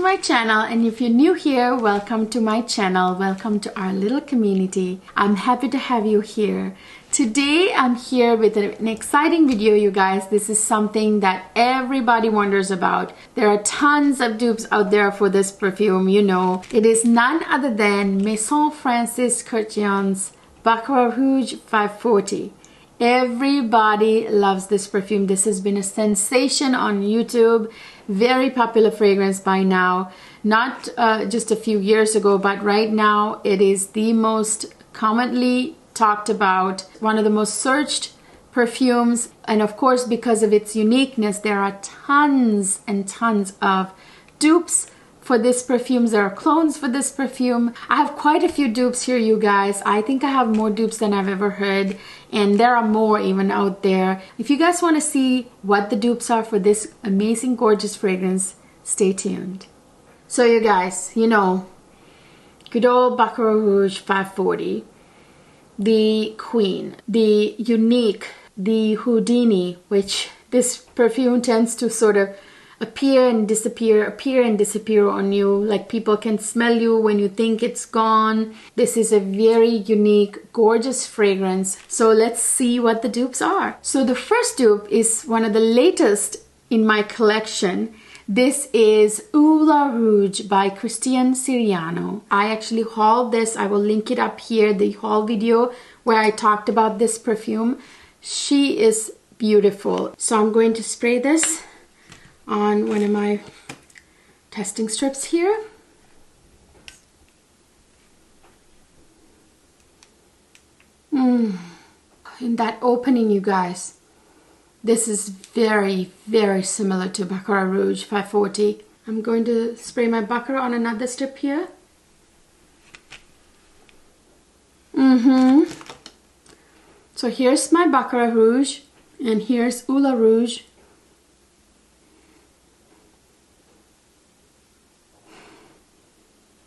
to my channel, and if you're new here, welcome to my channel. Welcome to our little community. I'm happy to have you here. Today I'm here with an exciting video, you guys. This is something that everybody wonders about. There are tons of dupes out there for this perfume, you know. It is none other than Maison Francis Kurkdjian's Baccarat Rouge 540. Everybody loves this perfume. This has been a sensation on YouTube. Very popular fragrance by now. Not just a few years ago, but right now it is the most commonly talked about, one of the most searched perfumes. And of course, because of its uniqueness, there are tons and tons of dupes for this perfume. There are clones for this perfume. I have quite a few dupes here, you guys. I think I have more dupes than I've ever heard, and there are more even out there. If you guys want to see what the dupes are for this amazing, gorgeous fragrance, stay tuned. So you guys, you know, good old Baccarat Rouge 540, the queen, the unique, the Houdini, which this perfume tends to sort of appear and disappear on you. Like, people can smell you when you think it's gone. This is a very unique, gorgeous fragrance. So let's see what the dupes are. So the first dupe is one of the latest in my collection. This is Eau La Rouge by Christian Siriano. I actually hauled this. I will link it up here, the haul video where I talked about this perfume. She is beautiful. So I'm going to spray this on one of my testing strips here. In that opening, you guys, this is very, very similar to Baccarat Rouge 540. I'm going to spray my Baccarat on another strip here. So here's my Baccarat Rouge, and here's Eau La Rouge.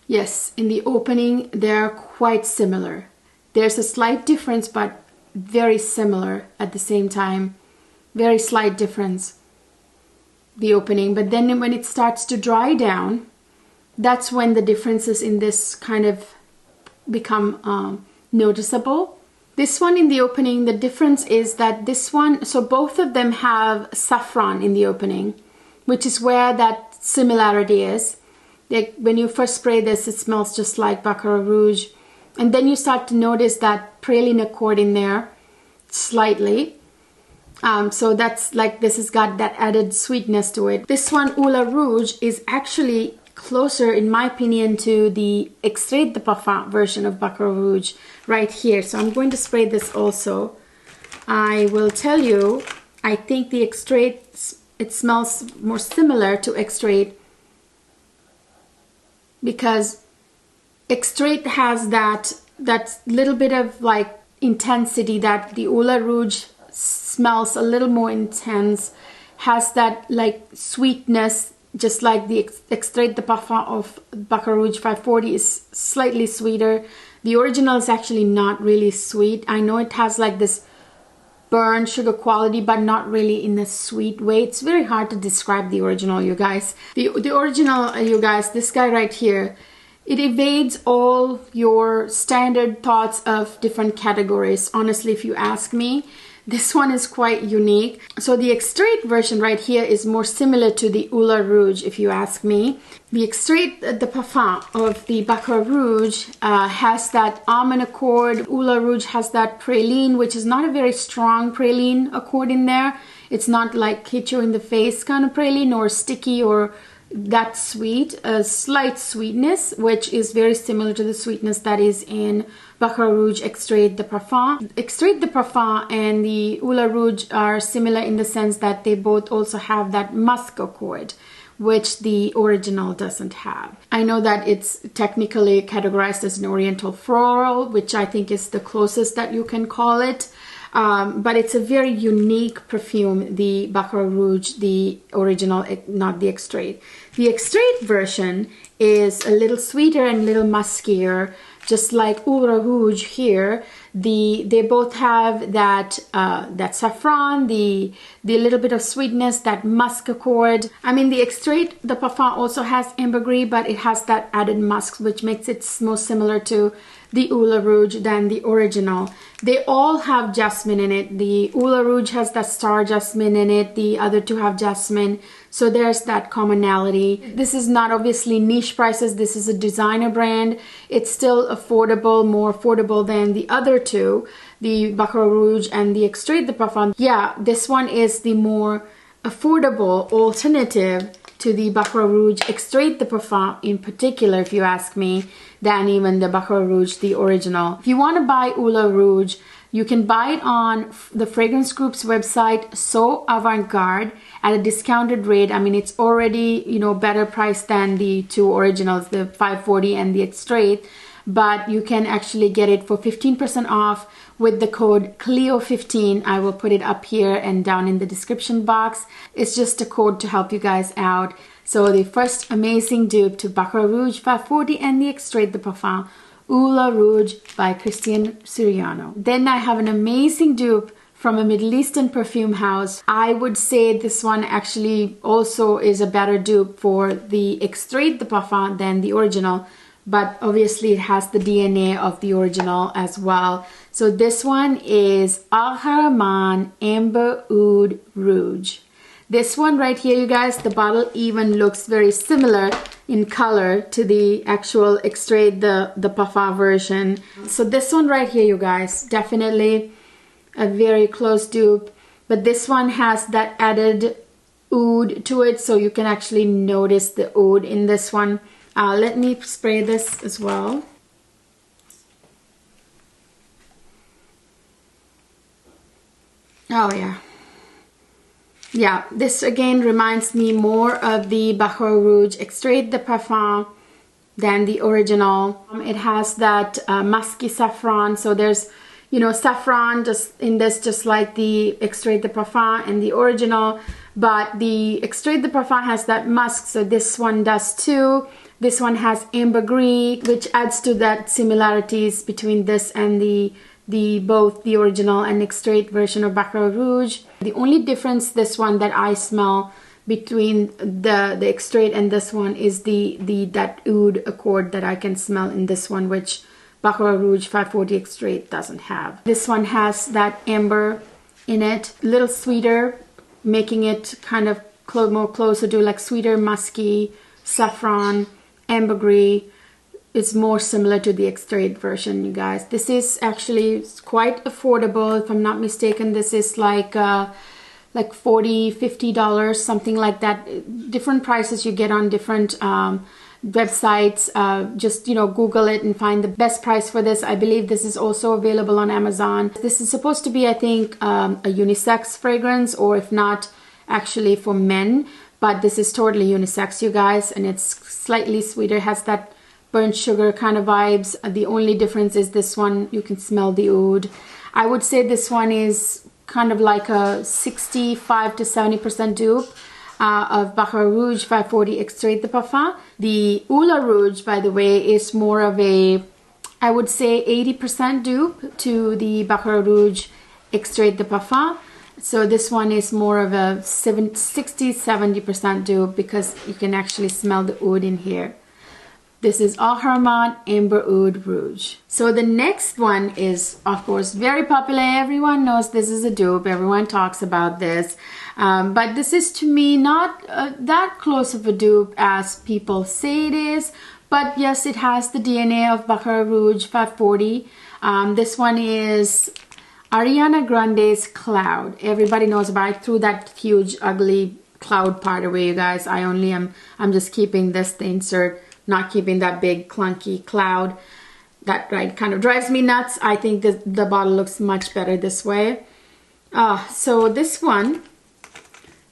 Yes, in the opening, they're quite similar. There's a slight difference, but very similar at the same time. Very slight difference, the opening. But then when it starts to dry down, that's when the differences in this kind of become noticeable. This one in the opening, the difference is that this one, so both of them have saffron in the opening, which is where that similarity is. Like, when you first spray this, it smells just like Baccarat Rouge. And then you start to notice that praline accord in there slightly. So that's like, this has got that added sweetness to it. This one, Eau La Rouge, is actually closer, in my opinion, to the Extrait de Parfum version of Baccarat Rouge right here. So I'm going to spray this also. I will tell you, I think the Extrait, it smells more similar to Extrait, because Extrait has that little bit of like intensity that the Eau La Rouge smells a little more intense, has that like sweetness, just like the Extrait de Parfum of Baccarat Rouge 540 is slightly sweeter. The original is actually not really sweet. I know it has like this burnt sugar quality, but not really in a sweet way. It's very hard to describe the original, you guys. The original, you guys, this guy right here, it evades all your standard thoughts of different categories. Honestly, if you ask me, this one is quite unique. So the Extrait version right here is more similar to the Eau La Rouge, if you ask me. The Extrait de Parfum of the Baccarat Rouge has that almond accord. Eau La Rouge has that praline, which is not a very strong praline accord in there. It's not like hit you in the face kind of praline, or sticky, or that sweet. A slight sweetness, which is very similar to the sweetness that is in Baccarat Rouge Extrait de Parfum. Extrait de Parfum and the Eau La Rouge are similar in the sense that they both also have that musk accord, which the original doesn't have. I know that it's technically categorized as an oriental floral, which I think is the closest that you can call it. But it's a very unique perfume, the Baccarat Rouge, the original, not the Extrait. The Extrait version is a little sweeter and a little muskier, just like Eau La Rouge here. They both have that that saffron, the little bit of sweetness, that musk accord. I mean, the Extrait de Parfum also has ambergris, but it has that added musk, which makes it more similar to the Oud Rouge than the original. They all have jasmine in it. The Oud Rouge has that star jasmine in it. The other two have jasmine. So there's that commonality. This is not obviously niche prices. This is a designer brand. It's still affordable, more affordable than the other two, the Baccarat Rouge and the Extrait de Parfum. Yeah, this one is the more affordable alternative to the Baccarat Rouge Extrait de Parfum in particular, if you ask me, than even the Baccarat Rouge, the original. If you want to buy Oud Rouge, you can buy it on the Fragrance Group's website, So Avant-Garde, at a discounted rate. I mean, it's already, you know, better priced than the two originals, the 540 and the Extrait, but you can actually get it for 15% off with the code CLEO15. I will put it up here and down in the description box. It's just a code to help you guys out. So the first amazing dupe to Baccarat Rouge 540 and the Extrait de Parfum, Oud Rouge by Christian Siriano. Then I have an amazing dupe from a Middle Eastern perfume house. I would say this one actually also is a better dupe for the Extrait de Parfum than the original, but obviously it has the DNA of the original as well. So this one is Al Haramain Amber Oud Rouge. This one right here, you guys, the bottle even looks very similar in color to the actual Extrait de Parfum version. So this one right here, you guys, definitely a very close dupe, but this one has that added oud to it, so you can actually notice the oud in this one. Let me spray this as well. Oh yeah. Yeah, this again reminds me more of the Baccarat Rouge Extrait de Parfum than the original. It has that musky saffron, so there's, you know, saffron just in this, just like the Extrait de Parfum and the original, but the Extrait de Parfum has that musk, so this one does too. This one has ambergris, which adds to that similarities between this and both the original and Extrait version of Baccarat Rouge. The only difference this one that I smell between the Extrait and this one is that oud accord that I can smell in this one, which Baccarat Rouge 540 Extrait doesn't have. This one has that amber in it, a little sweeter, making it kind of more closer to like sweeter, musky, saffron, ambergris. It's more similar to the Extrait version, you guys. This is actually quite affordable. If I'm not mistaken, this is like $40, $50, something like that. Different prices you get on different websites. Just, you know, Google it and find the best price for this. I believe this is also available on Amazon. This is supposed to be, I think, a unisex fragrance, or if not, actually for men. But this is totally unisex, you guys, and it's slightly sweeter. It has that burnt sugar kind of vibes. The only difference is this one, you can smell the oud. I would say this one is kind of like a 65 to 70% dupe of Baccarat Rouge 540 Extrait de Parfum. The Oud Rouge, by the way, is more of a, I would say 80% dupe to the Baccarat Rouge Extrait de Parfum. So this one is more of a 60-70% dupe because you can actually smell the oud in here. This is Al Haramain Amber Oud Rouge. So the next one is, of course, very popular. Everyone knows this is a dupe. Everyone talks about this. But this is, to me, not that close of a dupe as people say it is. But yes, it has the DNA of Baccarat Rouge 540. This one is Ariana Grande's Cloud. Everybody knows about it. I threw that huge, ugly cloud part away, you guys. I'm just keeping this, the insert, not keeping that big clunky cloud. That kind of drives me nuts. I think the bottle looks much better this way. So this one,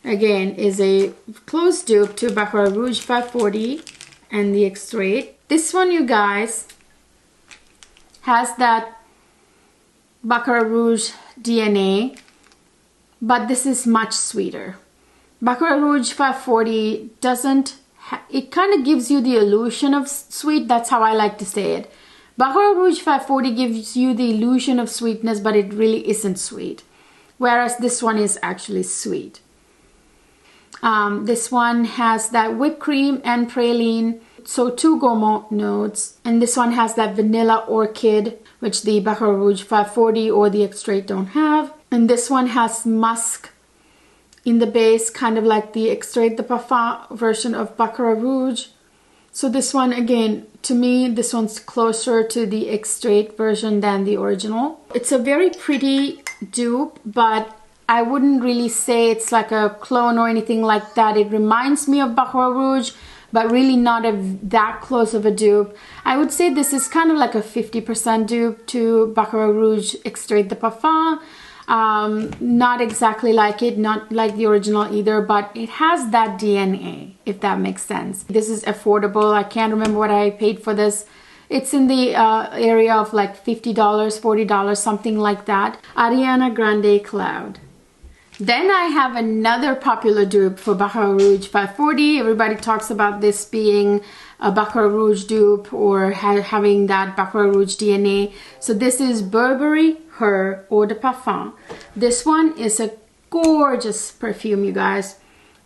again, is a close dupe to Baccarat Rouge 540 and the Extrait. This one, you guys, has that Baccarat Rouge DNA, but this is much sweeter. Baccarat Rouge 540 doesn't, it kind of gives you the illusion of sweet, that's how I like to say it. Baccarat Rouge 540 gives you the illusion of sweetness, but it really isn't sweet. Whereas this one is actually sweet. This one has that whipped cream and praline, so 2 gourmand notes. And this one has that vanilla orchid, which the Baccarat Rouge 540 or the Extrait don't have. And this one has musk in the base, kind of like the Extrait de Parfum version of Baccarat Rouge. So this one, again, to me, this one's closer to the Extrait version than the original. It's a very pretty dupe, but I wouldn't really say it's like a clone or anything like that. It reminds me of Baccarat Rouge, but really not that close of a dupe. I would say this is kind of like a 50% dupe to Baccarat Rouge Extrait de Parfum. Not exactly like it, not like the original either, but it has that DNA, if that makes sense. This is affordable. I can't remember what I paid for this. It's in the area of like $50, $40, something like that. Ariana Grande Cloud. Then I have another popular dupe for Baccarat Rouge 540. Everybody talks about this being a Baccarat Rouge dupe or having that Baccarat Rouge DNA. So this is Burberry Her Eau de Parfum. This one is a gorgeous perfume, you guys.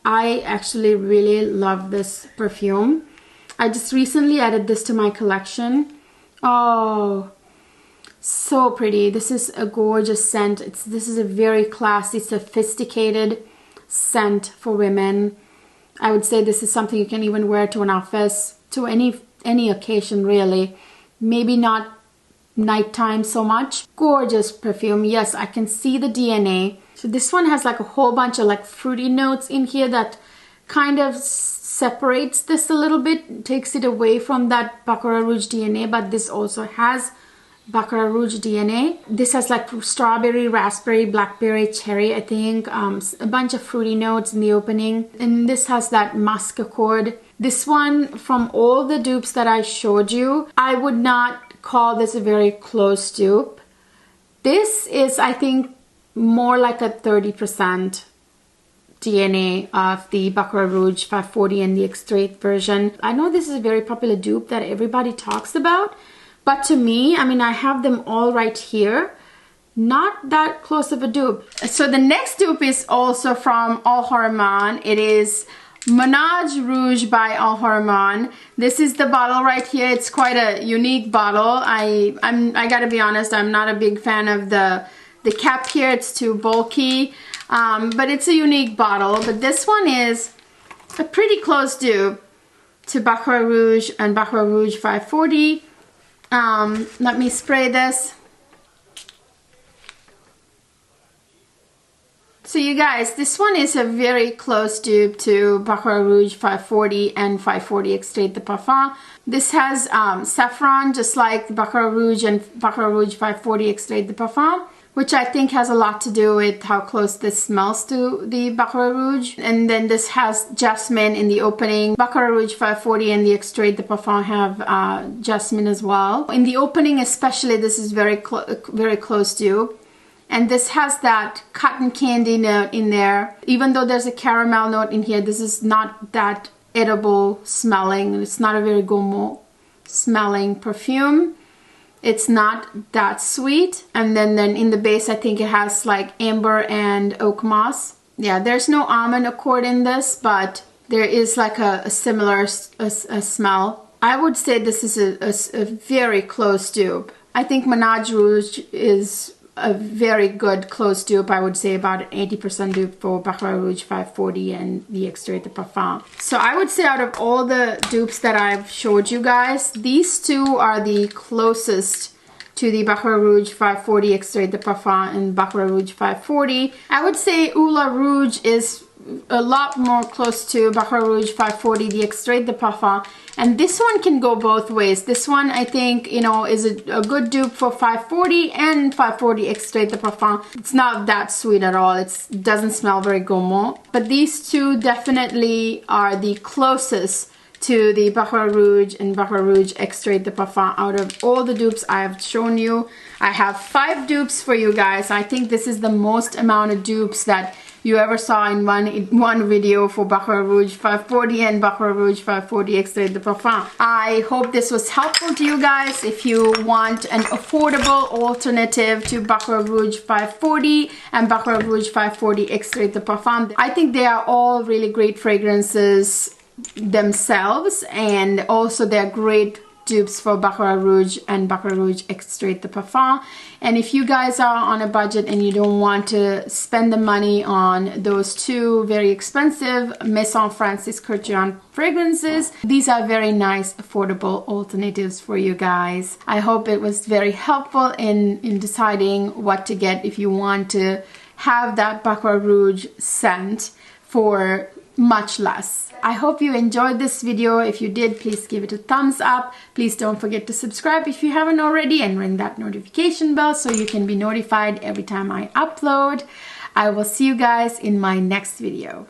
I actually really love this perfume. I just recently added this to my collection. Oh, so pretty. This is a gorgeous scent. This is a very classy, sophisticated scent for women. I would say this is something you can even wear to an office, to any occasion really. Maybe not nighttime so much. Gorgeous perfume. Yes, I can see the DNA. So this one has like a whole bunch of like fruity notes in here that kind of separates this a little bit, takes it away from that Baccarat Rouge DNA, but this also has Baccarat Rouge DNA. This has like strawberry, raspberry, blackberry, cherry, I think, a bunch of fruity notes in the opening. And this has that musk accord. This one, from all the dupes that I showed you, I would not call this a very close dupe. This is, I think, more like a 30% DNA of the Baccarat Rouge 540 and the Extrait version. I know this is a very popular dupe that everybody talks about, but to me, I mean, I have them all right here. Not that close of a dupe. So the next dupe is also from Al Harman. It is Ménage Rouge by Al Harman. This is the bottle right here. It's quite a unique bottle. I gotta be honest, I'm not a big fan of the cap here. It's too bulky, but it's a unique bottle. But this one is a pretty close dupe to Baccarat Rouge and Baccarat Rouge 540. Let me spray this. So you guys, this one is a very close dupe to Baccarat Rouge 540 and 540 Extrait de Parfum. This has saffron, just like Baccarat Rouge and Baccarat Rouge 540 Extrait de Parfum, which I think has a lot to do with how close this smells to the Baccarat Rouge. And then this has jasmine in the opening. Baccarat Rouge 540 and the Extrait de Parfum have jasmine as well. In the opening especially, this is very close dupe. And this has that cotton candy note in there. Even though there's a caramel note in here, this is not that edible smelling. It's not a very gourmand smelling perfume. It's not that sweet. And then in the base, I think it has like amber and oak moss. Yeah, there's no almond accord in this, but there is like a similar smell. I would say this is a very close dupe. I think Ménage Rouge is a very good close dupe. I would say about an 80% dupe for Baccarat Rouge 540 and the Extrait de Parfum. So I would say out of all the dupes that I've showed you guys, these two are the closest to the Baccarat Rouge 540 Extrait de Parfum and Baccarat Rouge 540. I would say Oula Rouge is a lot more close to Baccarat Rouge 540, the Extrait de Parfum. And this one can go both ways. This one, I think, you know, is a good dupe for 540 and 540 Extrait de Parfum. It's not that sweet at all. It doesn't smell very gourmand. But these two definitely are the closest to the Baccarat Rouge and Baccarat Rouge Extrait de Parfum out of all the dupes I have shown you. I have 5 dupes for you guys. I think this is the most amount of dupes that you ever saw in one video for Baccarat Rouge 540 and Baccarat Rouge 540 Extrait de Parfum. I hope this was helpful to you guys. If you want an affordable alternative to Baccarat Rouge 540 and Baccarat Rouge 540 Extrait de Parfum, I think they are all really great fragrances themselves, and also they're great dupes for Baccarat Rouge and Baccarat Rouge Extrait de Parfum. And if you guys are on a budget and you don't want to spend the money on those two very expensive Maison Francis Kurkdjian fragrances, these are very nice affordable alternatives for you guys. I hope it was very helpful in deciding what to get if you want to have that Baccarat Rouge scent for much less. I hope you enjoyed this video. If you did, please give it a thumbs up. Please don't forget to subscribe if you haven't already, and ring that notification bell so you can be notified every time I upload. I will see you guys in my next video.